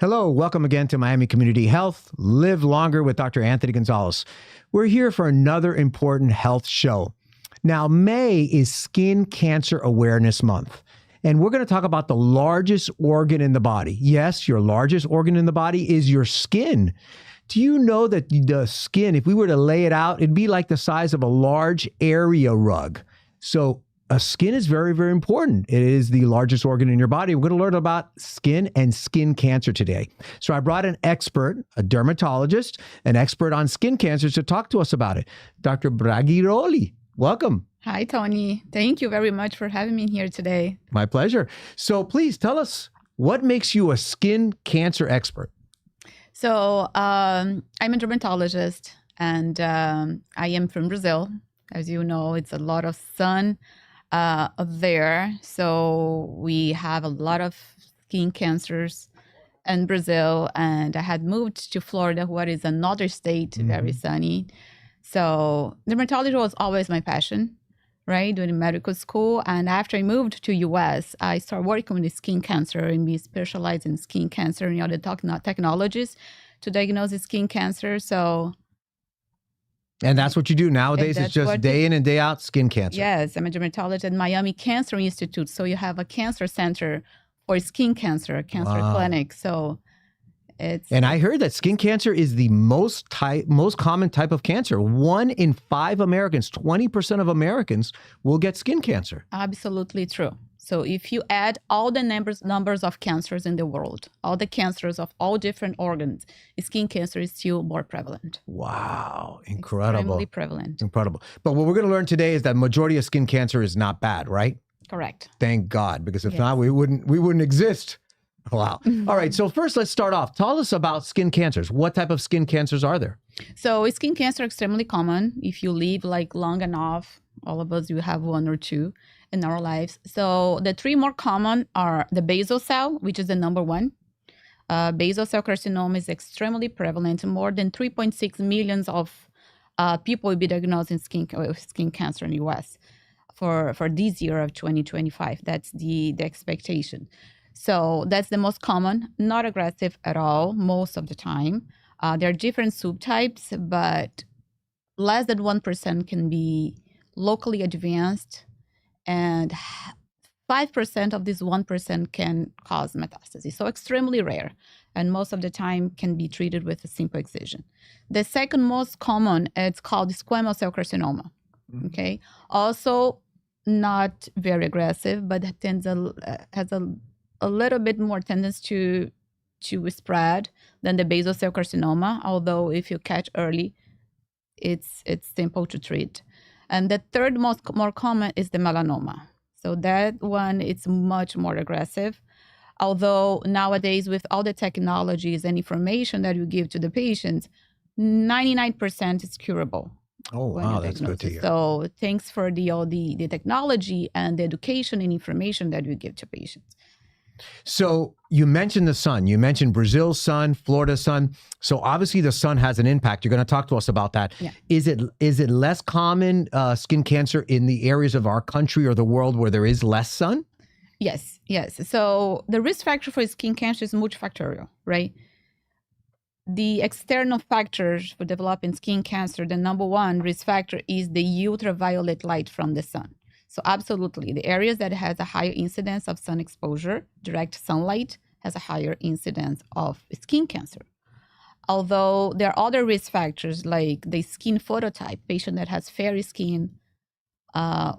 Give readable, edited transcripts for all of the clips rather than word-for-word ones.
Hello, welcome again to Miami Community Health. Live longer with Dr. Anthony Gonzalez. We're here for another important health show. Now, May is Skin Cancer Awareness Month, and we're going to talk about the largest organ in the body. Yes, your largest organ in the body is your skin. Do you know that the skin, if we were to lay it out, it'd be like the size of a large area rug. So skin is very, very important. It is the largest organ in your body. We're going to learn about skin and skin cancer today. So I brought an expert, a dermatologist, an expert on skin cancers to talk to us about it. Dr. Braghiroli, welcome. Hi, Tony. Thank you very much for having me here today. My pleasure. So please tell us, what makes you a skin cancer expert? So I'm a dermatologist, and I am from Brazil. As you know, it's a lot of sun there. So we have a lot of skin cancers in Brazil, and I had moved to Florida, what is another state, very sunny. So dermatology was always my passion, right? Doing medical school. And after I moved to US, I started working with skin cancer and be specialized in skin cancer and other technologies to diagnose skin cancer. And that's what you do nowadays. It's just day in and day out skin cancer. Yes, I'm a dermatologist at Miami Cancer Institute. So you have a cancer center for skin cancer, cancer clinic. So it's... And I heard that skin cancer is the most common type of cancer. 1 in 5 Americans, 20% of Americans will get skin cancer. Absolutely true. So if you add all the numbers of cancers in the world, all the cancers of all different organs, skin cancer is still more prevalent. Wow, incredible. Extremely prevalent. Incredible. But what we're going to learn today is that majority of skin cancer is not bad, right? Correct. Thank God, because if not, we wouldn't exist. Wow. All right. So first, let's start off. Tell us about skin cancers. What type of skin cancers are there? So skin cancer is extremely common. If you live like long enough, all of us, you have 1 or 2 in our lives. So the 3 more common are the basal cell, which is the number 1. Basal cell carcinoma is extremely prevalent. More than 3.6 million of people will be diagnosed with skin cancer in the US for this year of 2025. That's the expectation. So that's the most common, not aggressive at all most of the time. There are different subtypes, but less than 1% can be locally advanced, and 5% of this 1% can cause metastasis. So extremely rare, and most of the time can be treated with a simple excision. The second most common, it's called squamous cell carcinoma. Okay, also not very aggressive, but has a little bit more tendency to spread than the basal cell carcinoma. Although if you catch early, it's simple to treat. And the third more common is the melanoma. So that one, it's much more aggressive. Although nowadays, with all the technologies and information that you give to the patients, 99% is curable. Oh, wow, that's good to hear. So thanks for the technology and the education and information that we give to patients. So you mentioned the sun. You mentioned Brazil's sun, Florida's sun. So obviously the sun has an impact. You're going to talk to us about that. Yeah. Is it less common skin cancer in the areas of our country or the world where there is less sun? Yes. So the risk factor for skin cancer is multifactorial, right? The external factors for developing skin cancer, the number 1 risk factor is the ultraviolet light from the sun. So absolutely, the areas that has a higher incidence of sun exposure, direct sunlight, has a higher incidence of skin cancer. Although there are other risk factors like the skin phototype, patient that has fair skin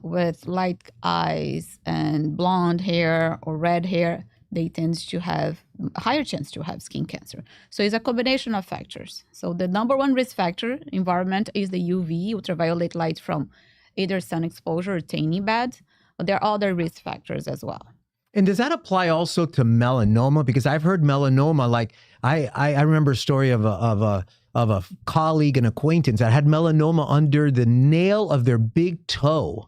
with light eyes and blonde hair or red hair, they tend to have a higher chance to have skin cancer. So it's a combination of factors. So the number 1 risk factor, environment, is the UV, ultraviolet light from either sun exposure or tanning beds, but there are other risk factors as well. And does that apply also to melanoma? Because I've heard melanoma, like I remember a story of a colleague and acquaintance that had melanoma under the nail of their big toe.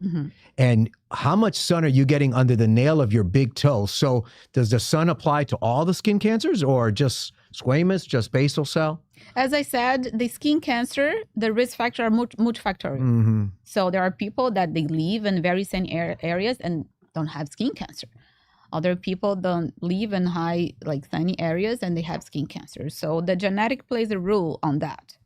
And how much sun are you getting under the nail of your big toe? So does the sun apply to all the skin cancers or just squamous, just basal cell? As I said, the skin cancer, the risk factor are multifactorial. So there are people that they live in very same areas and don't have skin cancer. Other people don't live in high, like sunny areas, and they have skin cancer. So the genetic plays a role on that.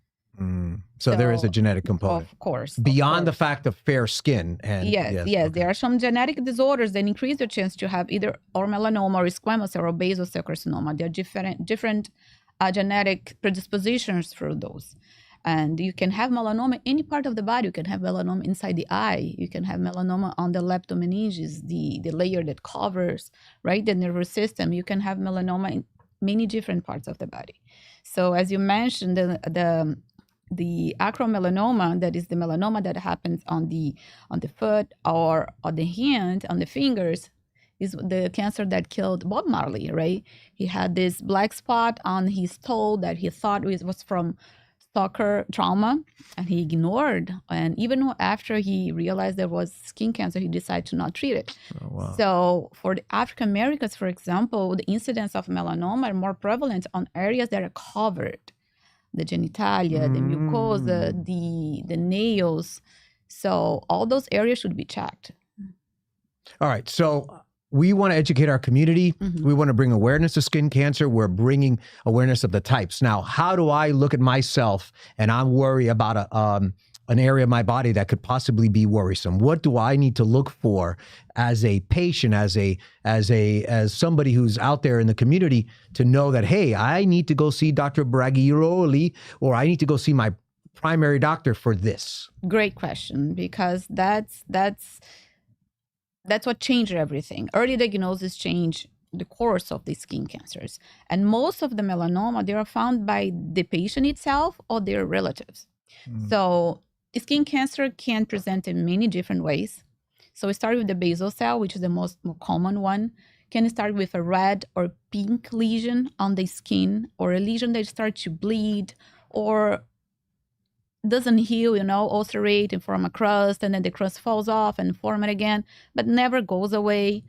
So there is a genetic component. Of course. Beyond the fact of fair skin. And yes, okay. there are some genetic disorders that increase the chance to have either or melanoma or squamous cell or basal cell carcinoma. There are different genetic predispositions for those. And you can have melanoma any part of the body. You can have melanoma inside the eye. You can have melanoma on the leptomeninges, the layer that covers, right, the nervous system. You can have melanoma in many different parts of the body. So as you mentioned, the acromelanoma, that is the melanoma that happens on the foot or on the hand, on the fingers, is the cancer that killed Bob Marley, right? He had this black spot on his toe that he thought was from soccer trauma, and he ignored. And even after he realized there was skin cancer, he decided to not treat it. Oh, wow. So for the African Americans, for example, the incidence of melanoma are more prevalent on areas that are covered. The genitalia, the mucosa, the nails. So all those areas should be checked. All right. So we want to educate our community. We want to bring awareness to skin cancer. We're bringing awareness of the types. Now, how do I look at myself and I'm worried about an area of my body that could possibly be worrisome? What do I need to look for as a patient, as somebody who's out there in the community to know that, hey, I need to go see Dr. Braghiroli, or I need to go see my primary doctor for this? Great question, because that's what changed everything. Early diagnosis changed the course of the skin cancers. And most of the melanoma, they are found by the patient itself or their relatives. So skin cancer can present in many different ways. So we start with the basal cell, which is the most common one. Can start with a red or pink lesion on the skin, or a lesion that starts to bleed or doesn't heal, ulcerate and form a crust, and then the crust falls off and form it again, but never goes away.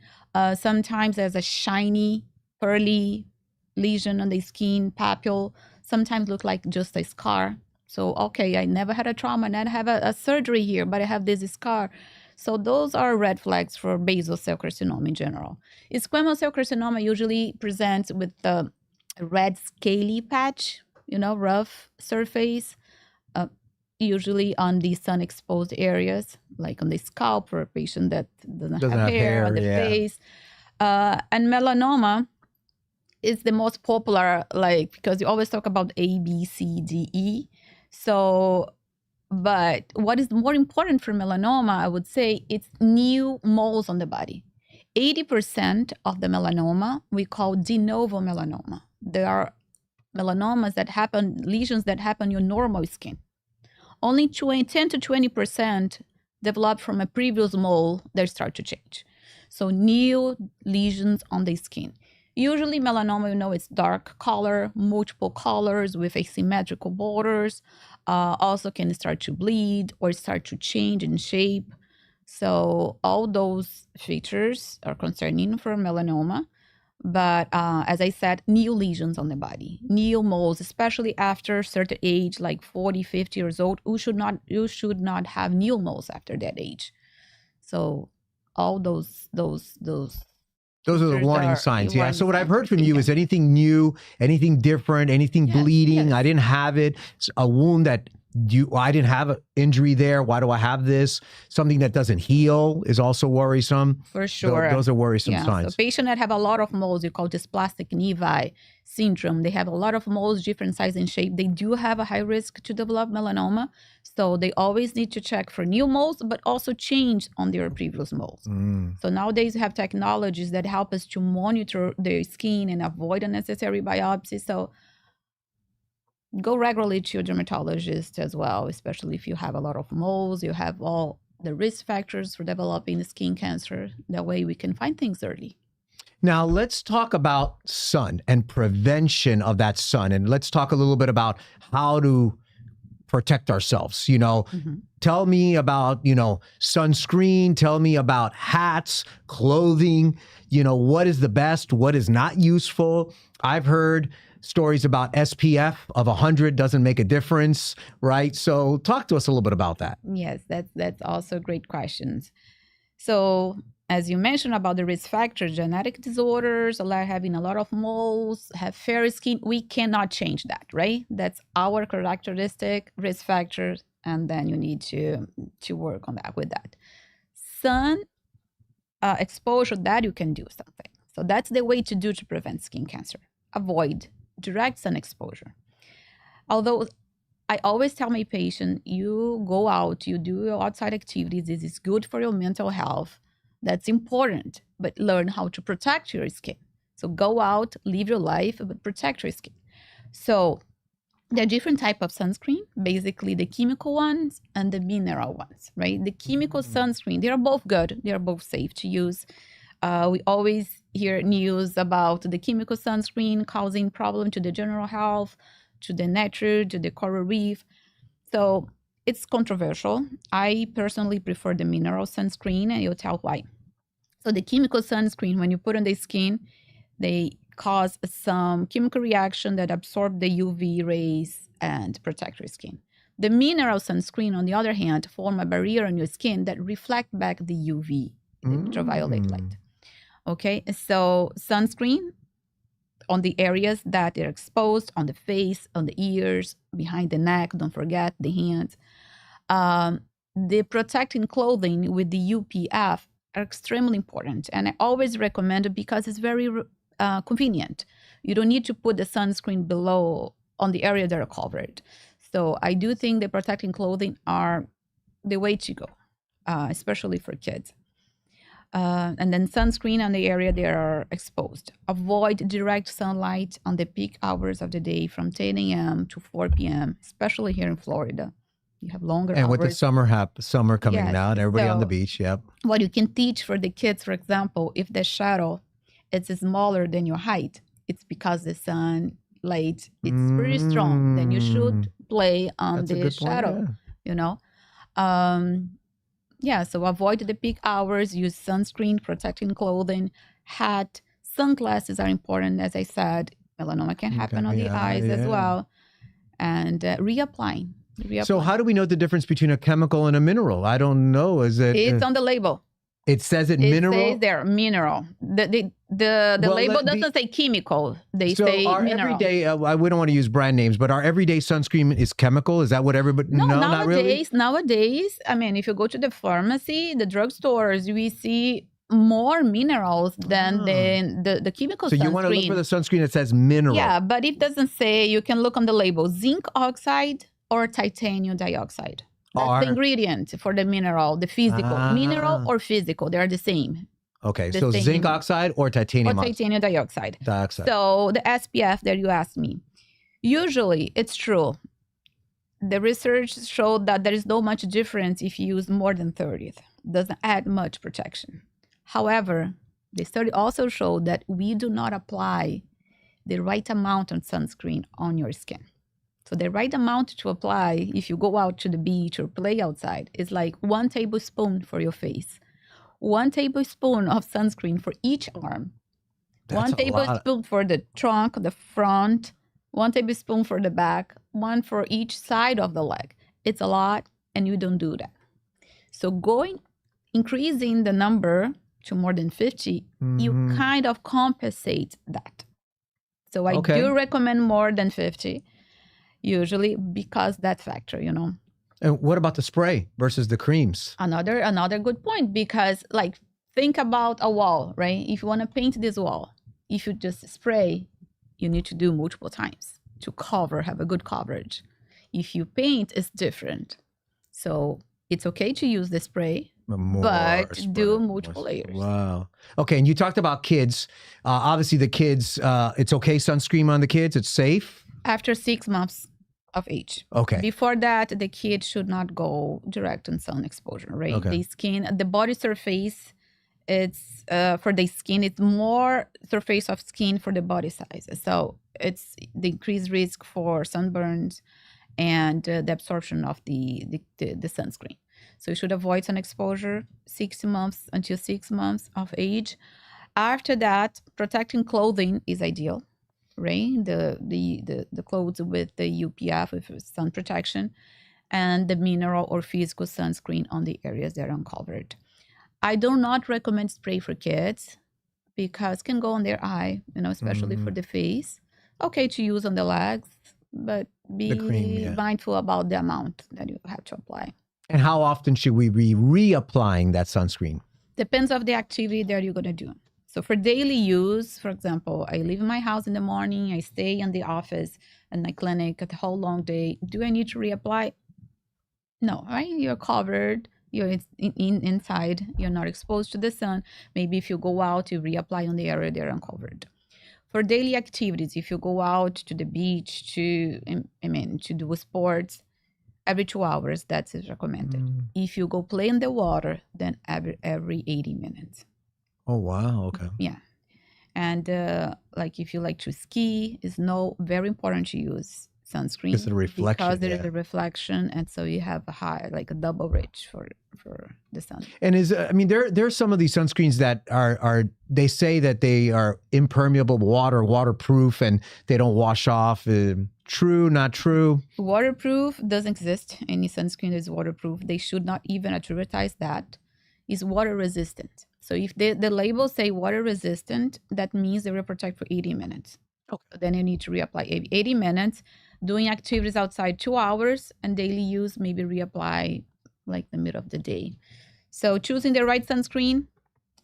Sometimes there's a shiny, pearly lesion on the skin, papule. Sometimes look like just a scar. So, okay, I never had a trauma, and I have a surgery here, but I have this scar. So those are red flags for basal cell carcinoma in general. Squamous cell carcinoma usually presents with a red scaly patch, rough surface, usually on the sun-exposed areas, like on the scalp for a patient that doesn't have hair on the face. And melanoma is the most popular, because you always talk about A, B, C, D, E. So, but what is more important for melanoma, I would say, it's new moles on the body. 80% of the melanoma we call de novo melanoma. There are melanomas that happen, lesions that happen in your normal skin. Only 10 to 20% develop from a previous mole that start to change. So new lesions on the skin. Usually melanoma, it's dark color, multiple colors with asymmetrical borders. Also can start to bleed or start to change in shape. So all those features are concerning for melanoma. But as I said, new lesions on the body, new moles, especially after a certain age, like 40, 50 years old, you should not have new moles after that age. So all those are the warning signs. Yeah. So what I've heard from you is anything new, anything different, anything bleeding. Yes. I didn't have it. A wound that I didn't have an injury there. Why do I have this? Something that doesn't heal is also worrisome. For sure. Those are worrisome signs. So patients that have a lot of moles, you call this dysplastic nevi syndrome. They have a lot of moles, different size and shape. They do have a high risk to develop melanoma. So they always need to check for new moles, but also change on their previous moles. So nowadays you have technologies that help us to monitor their skin and avoid unnecessary biopsy. So go regularly to your dermatologist as well, especially if you have a lot of moles, you have all the risk factors for developing skin cancer. That way we can find things early. Now let's talk about sun and prevention of that sun. And let's talk a little bit about how to protect ourselves. Tell me about, sunscreen, tell me about hats, clothing, what is the best, what is not useful. I've heard stories about SPF of 100 doesn't make a difference, right? So talk to us a little bit about that. Yes, that's also great questions. So as you mentioned about the risk factors, genetic disorders, like having a lot of moles, have fair skin, we cannot change that, right? That's our characteristic risk factors, and then you need to work on that with that. Sun exposure, that you can do something. So that's the way to do to prevent skin cancer. Avoid direct sun exposure. Although I always tell my patient, you go out, you do your outside activities, this is good for your mental health. That's important, but learn how to protect your skin. So go out, live your life, but protect your skin. So there are different types of sunscreen, basically the chemical ones and the mineral ones, right? The chemical sunscreen, they are both good. They are both safe to use. We always hear news about the chemical sunscreen causing problem to the general health, to the nature, to the coral reef. So it's controversial. I personally prefer the mineral sunscreen, and you'll tell why. So the chemical sunscreen, when you put on the skin, they cause some chemical reaction that absorb the UV rays and protect your skin. The mineral sunscreen, on the other hand, form a barrier on your skin that reflect back the UV, the ultraviolet light. Okay, so sunscreen on the areas that are exposed, on the face, on the ears, behind the neck, don't forget the hands. The protecting clothing with the UPF are extremely important, and I always recommend it because it's very convenient. You don't need to put the sunscreen below on the area that are covered. So I do think the protecting clothing are the way to go, especially for kids. And then sunscreen on the area they are exposed. Avoid direct sunlight on the peak hours of the day from 10 a.m. to 4 p.m., especially here in Florida. You have longer hours. And with the summer coming now, and everybody on the beach, yep. What you can teach for the kids, for example, if the shadow is smaller than your height, it's because the sunlight it's pretty strong. Then you should play on the shadow, you know. So avoid the peak hours, use sunscreen, protecting clothing, hat, sunglasses are important. As I said, melanoma can happen on the eyes as well. And reapplying. So how do we know the difference between a chemical and a mineral? I don't know. Is it? It's on the label. It says mineral? It says there, mineral. The label doesn't say chemical. They say mineral. Everyday, we don't want to use brand names, but our everyday sunscreen is chemical? Is that what everybody... No, not really? Nowadays, I mean, if you go to the pharmacy, the drugstores, we see more minerals than the chemical sunscreen. So you want to look for the sunscreen that says mineral? Yeah, but it doesn't say, you can look on the label, zinc oxide or titanium dioxide. That's the ingredient for the mineral, the physical. Mineral or physical, they're the same. Okay, so zinc oxide or titanium oxide? Or titanium dioxide. So the SPF that you asked me, usually it's true. The research showed that there is no much difference if you use more than 30. Doesn't add much protection. However, the study also showed that we do not apply the right amount of sunscreen on your skin. So the right amount to apply if you go out to the beach or play outside is like 1 tablespoon for your face. 1 tablespoon of sunscreen for each arm. That's 1 tablespoon for the trunk, the front, 1 tablespoon for the back, 1 for each side of the leg. It's a lot, and you don't do that. So increasing the number to more than 50, you kind of compensate that. So I do recommend more than 50. Usually because that factor, you know. And what about the spray versus the creams? Another good point, because like think about a wall, right? If you want to paint this wall, if you just spray, you need to do multiple times to have a good coverage. If you paint, it's different. So it's okay to use the spray, but do multiple layers. Wow. Okay, and you talked about kids. Obviously the kids, it's okay sunscreen on the kids, it's safe? After 6 months of age. Okay. Before that, the kid should not go direct on sun exposure, right? Okay. The body surface, it's for the skin, it's more surface of skin for the body size. So it's the increased risk for sunburns and the absorption of the sunscreen. So you should avoid sun exposure 6 months until 6 months of age. After that, protecting clothing is ideal. Right, the clothes with the UPF, with sun protection, and the mineral or physical sunscreen on the areas that are uncovered. I do not recommend spray for kids because it can go on their eye, especially for the face. Okay to use on the legs, but The cream, be yeah. mindful about the amount that you have to apply. And how often should we be reapplying that sunscreen? Depends of the activity that you're going to do. So for daily use, for example, I leave my house in the morning, I stay in the office and my clinic the whole long day. Do I need to reapply? No, right? You're covered. You're inside. You're not exposed to the sun. Maybe if you go out, you reapply on the area they're uncovered. For daily activities, if you go out to the beach to do sports, every 2 hours, that's recommended. If you go play in the water, then every 80 minutes. Oh, wow. Okay. Yeah. And like if you like to ski, it's very important to use sunscreen. Because of the reflection. Because there is a reflection, and so you have a double reach for the sun. And there's some of these sunscreens that are they say that they are impermeable, waterproof, and they don't wash off. True, not true? Waterproof doesn't exist. Any sunscreen is waterproof. They should not even advertise that. It's water resistant. So if the labels say water resistant, that means they will protect for 80 minutes. Okay. Then you need to reapply 80 minutes. Doing activities outside 2 hours, and daily use maybe reapply like the middle of the day. So choosing the right sunscreen,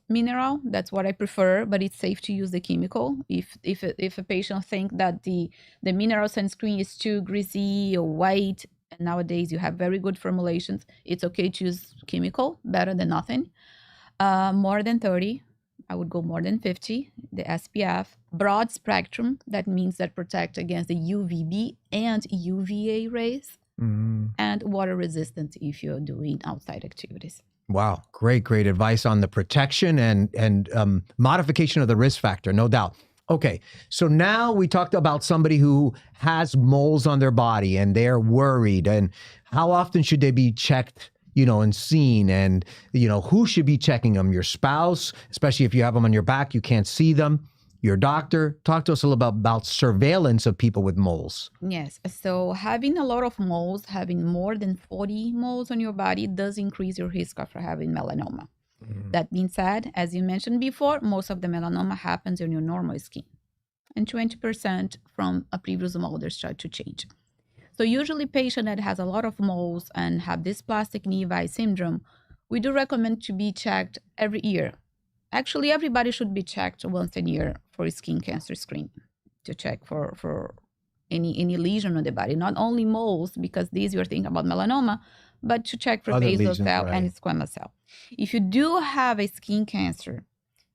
mineral, that's what I prefer, but it's safe to use the chemical. If a patient think that the mineral sunscreen is too greasy or white, and nowadays you have very good formulations, it's okay to use chemical, better than nothing. More than 30, I would go more than 50, the SPF. Broad spectrum, that means that protect against the UVB and UVA rays. And water resistant if you're doing outside activities. Wow. Great advice on the protection and modification of the risk factor, no doubt. Okay. So now we talked about somebody who has moles on their body and they're worried. And how often should they be checked, and seen? And, who should be checking them? Your spouse, especially if you have them on your back, you can't see them. Your doctor. Talk to us a little about surveillance of people with moles. Yes. So having a lot of moles, having more than 40 moles on your body does increase your risk of having melanoma. That being said, as you mentioned before, most of the melanoma happens on your normal skin. And 20% from a previous mole they start to change. So usually patient that has a lot of moles and have this plastic nevus syndrome, we do recommend to be checked every year. Actually, everybody should be checked once a year for skin cancer screening to check for any lesion on the body. Not only moles, because these you're thinking about melanoma, but to check for basal cell and squamous cell. If you do have a skin cancer,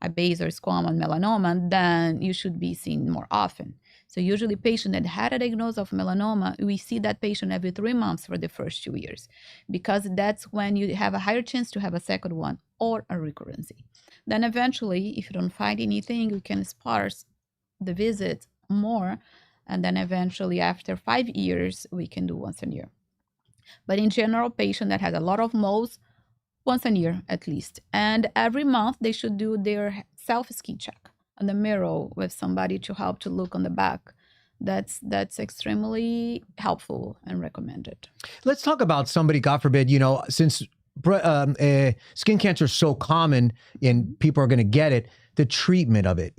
a basal or squamous melanoma, then you should be seen more often. So usually patient that had a diagnosis of melanoma, we see that patient every 3 months for the first 2 years, because that's when you have a higher chance to have a second one or a recurrency. Then eventually, if you don't find anything, you can sparse the visit more. And then eventually after 5 years, we can do once a year. But in general, patient that has a lot of moles, once a year at least. And every month they should do their self-skin check on the mirror with somebody to help to look on the back. That's extremely helpful and recommended. Let's talk about somebody, God forbid, since skin cancer is so common and people are going to get it, the treatment of it.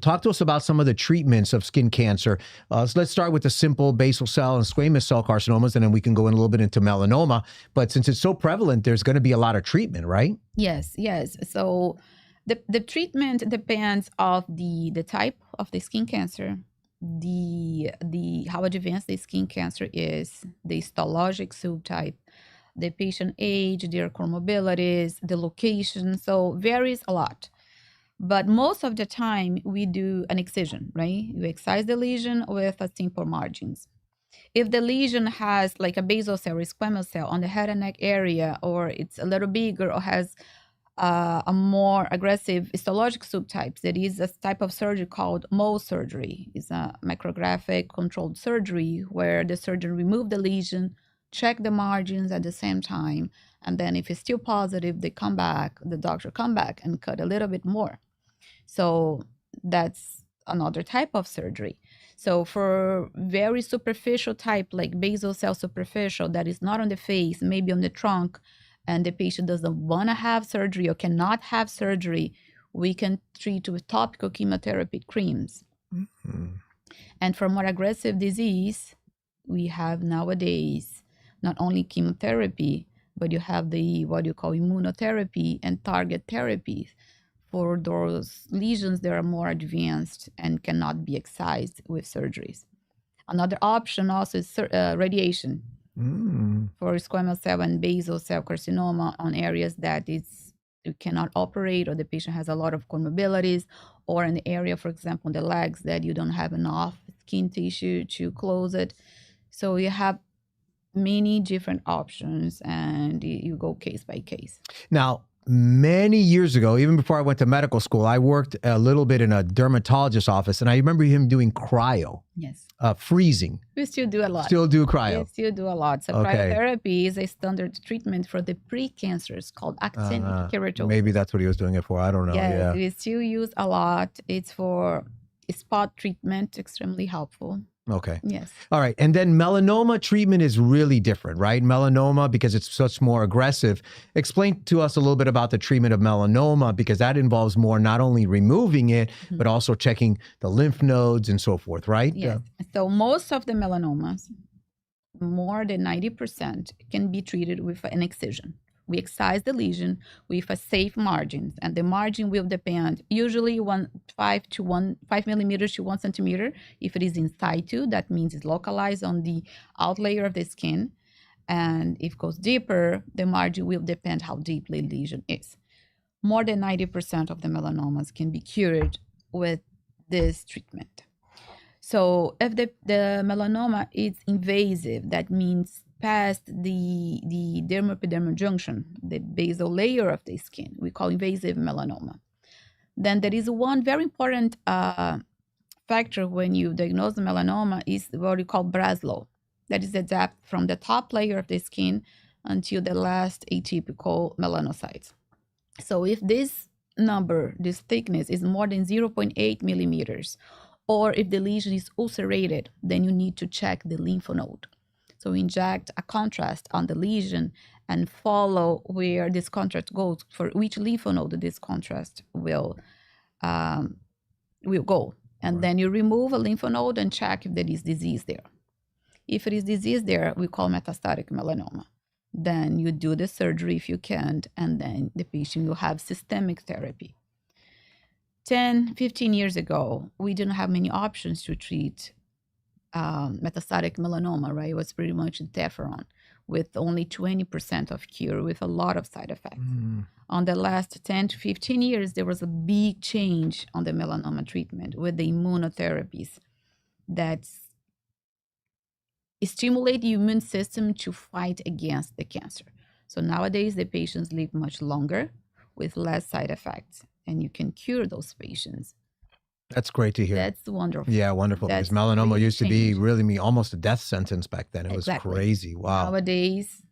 Talk to us about some of the treatments of skin cancer. So let's start with the simple basal cell and squamous cell carcinomas, and then we can go in a little bit into melanoma. But since it's so prevalent, there's going to be a lot of treatment, right? Yes. So the treatment depends on the type of the skin cancer, the how advanced the skin cancer is, the histologic subtype, the patient age, their comorbidities, the location. So varies a lot. But most of the time we do an excision, right? You excise the lesion with a simple margins. If the lesion has like a basal cell or squamous cell on the head and neck area, or it's a little bigger or has a more aggressive histologic subtypes, there is a type of surgery called mole surgery. It's a micrographic controlled surgery where the surgeon remove the lesion, check the margins at the same time, and then if it's still positive, the doctor come back and cut a little bit more. So that's another type of surgery. So for very superficial type, like basal cell superficial, that is not on the face, maybe on the trunk, and the patient doesn't want to have surgery or cannot have surgery, we can treat with topical chemotherapy creams. Mhm. And for more aggressive disease, we have nowadays not only chemotherapy, but you have the what you call immunotherapy and target therapies for those lesions that are more advanced and cannot be excised with surgeries. Another option also is radiation for squamous cell and basal cell carcinoma on areas that you cannot operate, or the patient has a lot of comorbidities, or an area, for example, in the legs that you don't have enough skin tissue to close it. So you have many different options, and you go case by case. Now, many years ago, even before I went to medical school, I worked a little bit in a dermatologist's office, and I remember him doing cryo, Yes. freezing. We still do a lot. Still do cryo. We still do a lot. So Okay. cryotherapy is a standard treatment for the pre-cancers called actinic keratosis. Maybe that's what he was doing it for. I don't know. Yes, Yeah. we still use a lot. It's for spot treatment, extremely helpful. Okay. Yes. All right. And then melanoma treatment is really different, right? Melanoma, because it's such more aggressive. Explain to us a little bit about the treatment of melanoma, because that involves more not only removing it, but also checking the lymph nodes and so forth, right? Yes. So most of the melanomas, more than 90%, can be treated with an excision. We excise the lesion with a safe margin, and the margin will depend usually 5 millimeters to 1 centimeter. If it is in situ, that means it's localized on the out layer of the skin. And if it goes deeper, the margin will depend how deep the lesion is. More than 90% of the melanomas can be cured with this treatment. So if the melanoma is invasive, that means past the dermoepidermal junction, the basal layer of the skin, we call invasive melanoma. Then there is one very important factor when you diagnose the melanoma is what we call Breslow. That is the depth from the top layer of the skin until the last atypical melanocytes. So if this number, this thickness is more than 0.8 millimeters, or if the lesion is ulcerated, then you need to check the lymph node. So inject a contrast on the lesion and follow where this contrast goes, for which lymph node this contrast will go. And then you remove a lymph node and check if there is disease there. If it is disease there, we call metastatic melanoma. Then you do the surgery if you can, and then the patient will have systemic therapy. 10, 15 years ago, we didn't have many options to treat metastatic melanoma, right? It was pretty much interferon with only 20% of cure with a lot of side effects. On the last 10 to 15 years, there was a big change on the melanoma treatment with the immunotherapies that stimulate the immune system to fight against the cancer. So nowadays, the patients live much longer with less side effects, and you can cure those patients. That's great to hear. That's wonderful. Yeah, wonderful. That's because melanoma used to be change. really almost a death sentence back then. It Exactly. was crazy. Wow. Nowadays,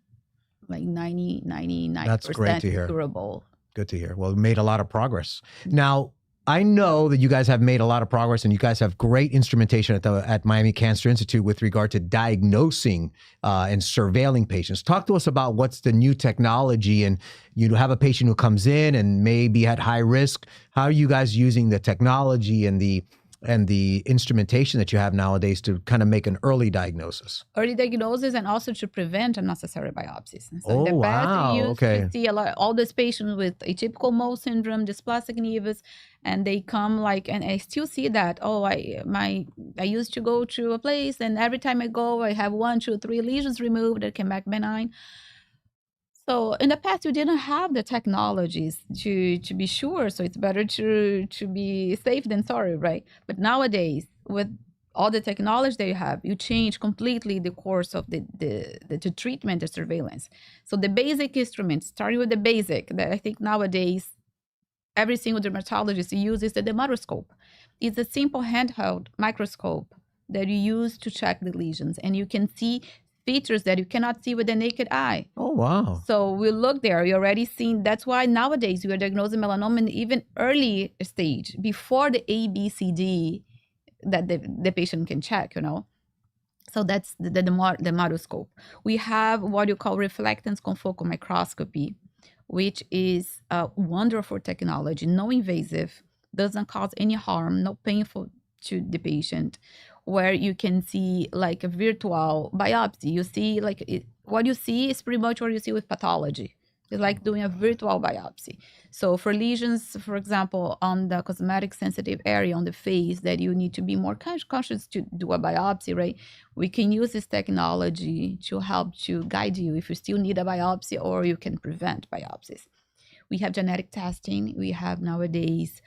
like 99% That's great to hear. curable. Good to hear. Well, we made a lot of progress. Now, I know that you guys have made a lot of progress, and you guys have great instrumentation at Miami Cancer Institute with regard to diagnosing and surveilling patients. Talk to us about what's the new technology, and you have a patient who comes in and may be at high risk. How are you guys using the technology and the instrumentation that you have nowadays to kind of make an early diagnosis? Early diagnosis, and also to prevent unnecessary biopsies. So Oh, in the past, wow. you used Okay. to see all these patients with atypical mole syndrome, dysplastic nevus, and they come and I still see that. Oh, I used to go to a place, and every time I go, I have 1, 2, 3 lesions removed that came back benign. So in the past, you didn't have the technologies to be sure. So it's better to be safe than sorry, right? But nowadays, with all the technology that you have, you change completely the course of the treatment, the surveillance. So the basic instruments, starting with the basic, that I think nowadays every single dermatologist uses the dermatoscope. It's a simple handheld microscope that you use to check the lesions, and you can see features that you cannot see with the naked eye. Oh, wow. So we look there, you already seen. That's why nowadays we are diagnosing melanoma in even early stage, before the ABCD that the patient can check, So that's the dermatoscope. We have what you call reflectance confocal microscopy, which is a wonderful technology, no invasive, doesn't cause any harm, no painful to the patient, where you can see like a virtual biopsy. You see what you see is pretty much what you see with pathology. It's like doing a virtual biopsy. So for lesions, for example, on the cosmetic sensitive area on the face that you need to be more conscious to do a biopsy, right? We can use this technology to help to guide you if you still need a biopsy, or you can prevent biopsies. We have genetic testing. We have nowadays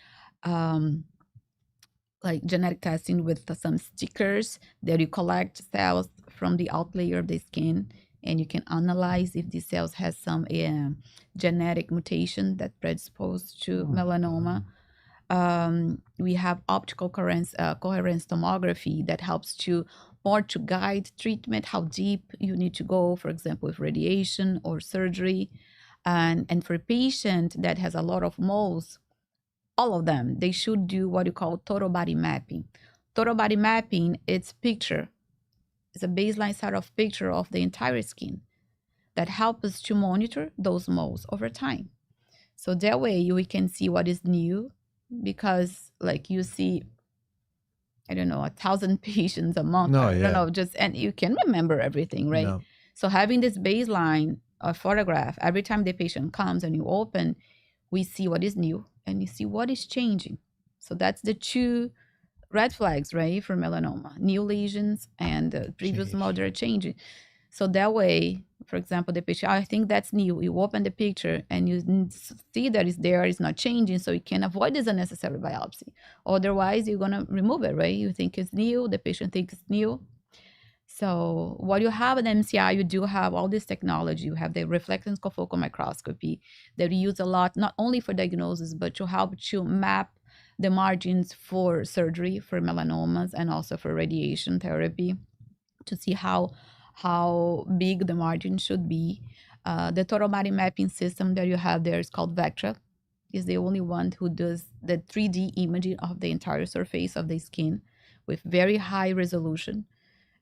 like genetic testing with some stickers that you collect cells from the out layer of the skin, and you can analyze if these cells has some genetic mutation that predisposed to melanoma. We have optical coherence tomography that helps to guide treatment, how deep you need to go, for example, with radiation or surgery. And for a patient that has a lot of moles, all of them, they should do what you call total body mapping. Total body mapping, it's picture. It's a baseline set of picture of the entire skin that help us to monitor those moles over time. So that way we can see what is new, because like you see, I don't know, 1,000 patients a month. No, I yeah. don't know, and you can remember everything, right? No. So having this baseline photograph, every time the patient comes and you open, we see what is new and you see what is changing. So that's the two red flags, right, for melanoma: new lesions and previous moderate changing. So that way, for example, the patient, I think that's new. You open the picture and you see that it's there, it's not changing, so you can avoid this unnecessary biopsy. Otherwise, you're gonna remove it, right? You think it's new, the patient thinks it's new. So what you have at MCI, you do have all this technology. You have the reflectance confocal microscopy that we use a lot, not only for diagnosis, but to help to map the margins for surgery, for melanomas, and also for radiation therapy, to see how big the margin should be. The total body mapping system that you have there is called Vectra. Is the only one who does the 3D imaging of the entire surface of the skin with very high resolution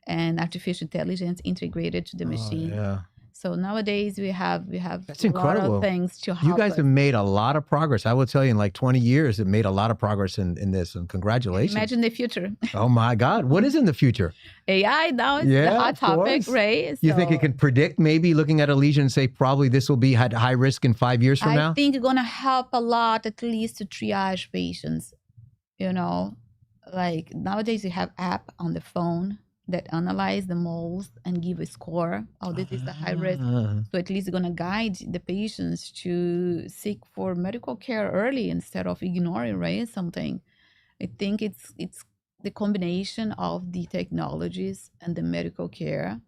and artificial intelligence integrated to the machine. Yeah. So nowadays we have That's a incredible. lot of things to help You guys us. have made a lot of progress. I will tell you, in like 20 years, it made a lot of progress in this. And congratulations. Imagine the future. Oh my God. What is in the future? AI now is the hot of topic, course. right? You think it can predict, maybe looking at a lesion and say, probably this will be at high risk in 5 years from now? I think it's going to help a lot, at least to triage patients. You know, like nowadays you have app on the phone that analyze the moles and give a score. Oh, this is the high risk. So at least going to guide the patients to seek for medical care early instead of ignoring, right, something. I think it's the combination of the technologies and the medical care.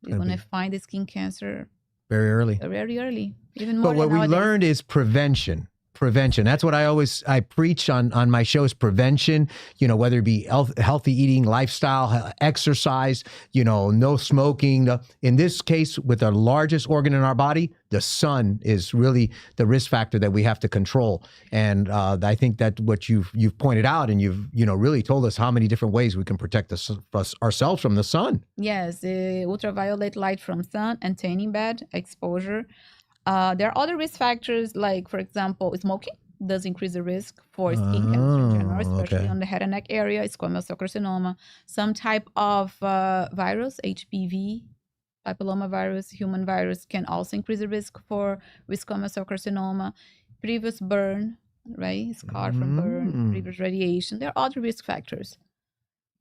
You're going to find the skin cancer very early. Very early, even more. But what we learned is prevention. That's what I preach on my shows: prevention, whether it be healthy eating, lifestyle, exercise, no smoking. In this case, with the largest organ in our body, the sun is really the risk factor that we have to control. And I think that what you've pointed out, and you've really told us how many different ways we can protect ourselves from the sun. Yes, the ultraviolet light from sun and tanning bed exposure. There are other risk factors, like, for example, smoking does increase the risk for skin cancer in general, especially on the head and neck area, squamous cell carcinoma, some type of virus, HPV, papillomavirus, human virus, can also increase the risk for squamous cell carcinoma, previous burn, right, scar from burn, previous radiation. There are other risk factors.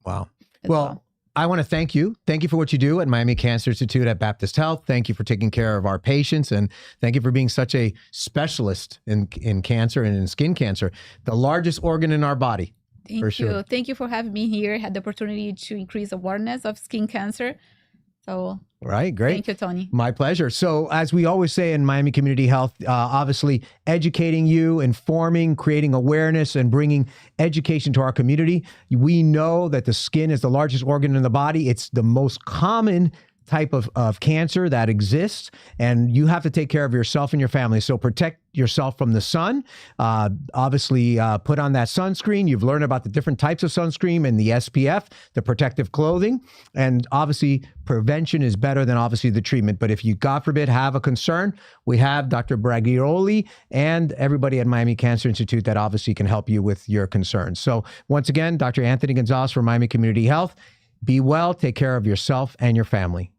Wow. Well, I want to thank you. Thank you for what you do at Miami Cancer Institute at Baptist Health. Thank you for taking care of our patients. And thank you for being such a specialist in cancer and in skin cancer, the largest organ in our body. Thank you. Sure. Thank you for having me here. I had the opportunity to increase awareness of skin cancer. So, right, great. Thank you, Tony. My pleasure. So, as we always say in Miami Community Health, obviously educating you, informing, creating awareness, and bringing education to our community. We know that the skin is the largest organ in the body. It's the most common type of cancer that exists, and you have to take care of yourself and your family. So protect yourself from the sun. Obviously, put on that sunscreen. You've learned about the different types of sunscreen and the SPF, the protective clothing, and obviously prevention is better than obviously the treatment. But if you, God forbid, have a concern, we have Dr. Braghiroli and everybody at Miami Cancer Institute that obviously can help you with your concerns. So once again, Dr. Anthony Gonzalez from Miami Community Health. Be well, take care of yourself and your family.